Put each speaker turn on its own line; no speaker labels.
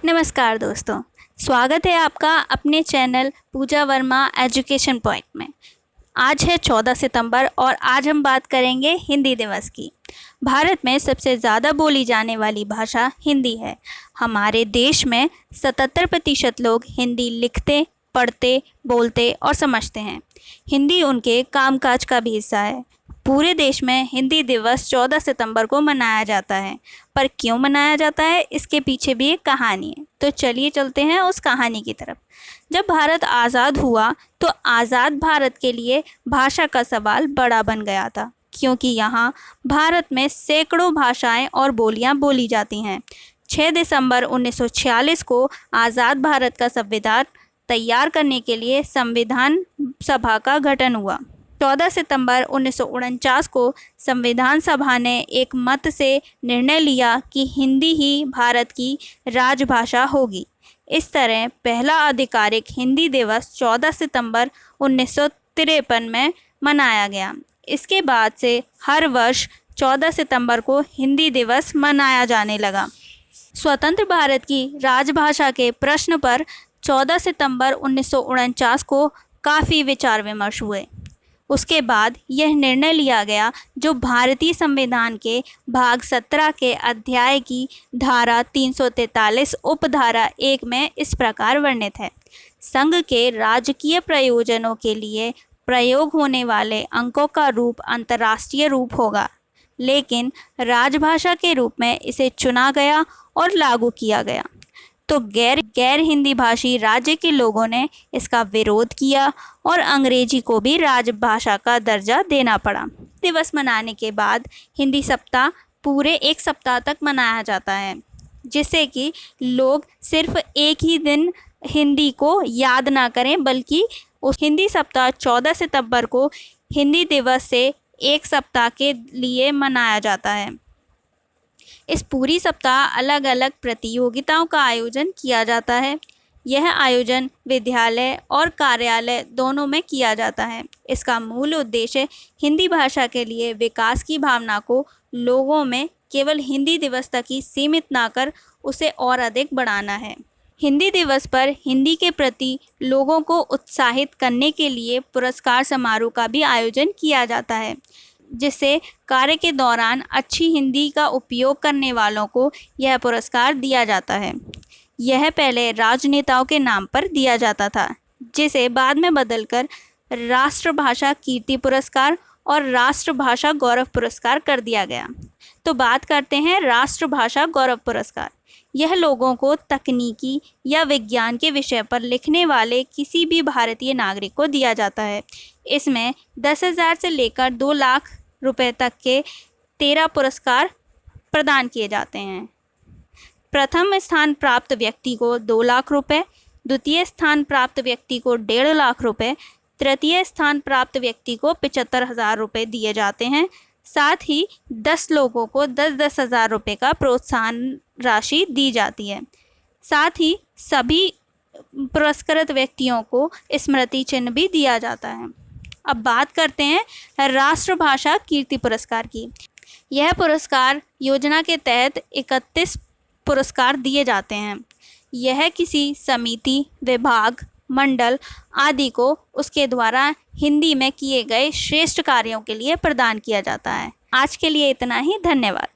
नमस्कार दोस्तों, स्वागत है आपका अपने चैनल पूजा वर्मा एजुकेशन पॉइंट में। आज है 14 सितंबर और आज हम बात करेंगे हिंदी दिवस की। भारत में सबसे ज़्यादा बोली जाने वाली भाषा हिंदी है। हमारे देश में 77% लोग हिंदी लिखते, पढ़ते, बोलते और समझते हैं। हिंदी उनके कामकाज का भी हिस्सा है। पूरे देश में हिंदी दिवस 14 सितंबर को मनाया जाता है। पर क्यों मनाया जाता है, इसके पीछे भी एक कहानी है। तो चलिए चलते हैं उस कहानी की तरफ। जब भारत आज़ाद हुआ तो आज़ाद भारत के लिए भाषा का सवाल बड़ा बन गया था, क्योंकि यहाँ भारत में सैकड़ों भाषाएं और बोलियां बोली जाती हैं। 6 दिसंबर 1946 को आज़ाद भारत का संविधान तैयार करने के लिए संविधान सभा का गठन हुआ। 14 सितंबर 1949 को संविधान सभा ने एक मत से निर्णय लिया कि हिंदी ही भारत की राजभाषा होगी। इस तरह पहला आधिकारिक हिंदी दिवस 14 सितंबर 1953 में मनाया गया। इसके बाद से हर वर्ष 14 सितंबर को हिंदी दिवस मनाया जाने लगा। स्वतंत्र भारत की राजभाषा के प्रश्न पर 14 सितंबर 1949 को काफ़ी विचार विमर्श हुए। उसके बाद यह निर्णय लिया गया, जो भारतीय संविधान के भाग 17 के अध्याय की धारा 343 उपधारा 1 में इस प्रकार वर्णित है। संघ के राजकीय प्रयोजनों के लिए प्रयोग होने वाले अंकों का रूप अंतर्राष्ट्रीय रूप होगा, लेकिन राजभाषा के रूप में इसे चुना गया और लागू किया गया। तो गैर हिंदी भाषी राज्य के लोगों ने इसका विरोध किया और अंग्रेजी को भी राजभाषा का दर्जा देना पड़ा। दिवस मनाने के बाद हिंदी सप्ताह पूरे एक सप्ताह तक मनाया जाता है, जिससे कि लोग सिर्फ एक ही दिन हिंदी को याद ना करें, बल्कि उस हिंदी सप्ताह 14 सितंबर को हिंदी दिवस से एक सप्ताह के लिए मनाया जाता है। इस पूरी सप्ताह अलग अलग प्रतियोगिताओं का आयोजन किया जाता है। यह आयोजन विद्यालय और कार्यालय दोनों में किया जाता है। इसका मूल उद्देश्य हिंदी भाषा के लिए विकास की भावना को लोगों में केवल हिंदी दिवस तक ही सीमित ना कर उसे और अधिक बढ़ाना है। हिंदी दिवस पर हिंदी के प्रति लोगों को उत्साहित करने के लिए पुरस्कार समारोह का भी आयोजन किया जाता है, जिससे कार्य के दौरान अच्छी हिंदी का उपयोग करने वालों को यह पुरस्कार दिया जाता है। यह पहले राजनेताओं के नाम पर दिया जाता था, जिसे बाद में बदलकर राष्ट्रभाषा कीर्ति पुरस्कार और राष्ट्रभाषा गौरव पुरस्कार कर दिया गया। तो बात करते हैं राष्ट्रभाषा गौरव पुरस्कार। यह लोगों को तकनीकी या विज्ञान के विषय पर लिखने वाले किसी भी भारतीय नागरिक को दिया जाता है। इसमें 10,000 से लेकर 2 लाख रुपए तक के 13 पुरस्कार प्रदान किए जाते हैं। प्रथम स्थान प्राप्त व्यक्ति को 2 लाख रुपए, द्वितीय स्थान प्राप्त व्यक्ति को 1.5 लाख रुपए, तृतीय स्थान प्राप्त व्यक्ति को 75,000 रुपये दिए जाते हैं। साथ ही 10 लोगों को 10-10 हज़ार रुपये का प्रोत्साहन राशि दी जाती है। साथ ही सभी पुरस्कृत व्यक्तियों को स्मृति चिन्ह भी दिया जाता है। अब बात करते हैं राष्ट्रभाषा कीर्ति पुरस्कार की। यह पुरस्कार योजना के तहत 31 पुरस्कार दिए जाते हैं। यह किसी समिति, विभाग, मंडल आदि को उसके द्वारा हिंदी में किए गए श्रेष्ठ कार्यों के लिए प्रदान किया जाता है। आज के लिए इतना ही। धन्यवाद।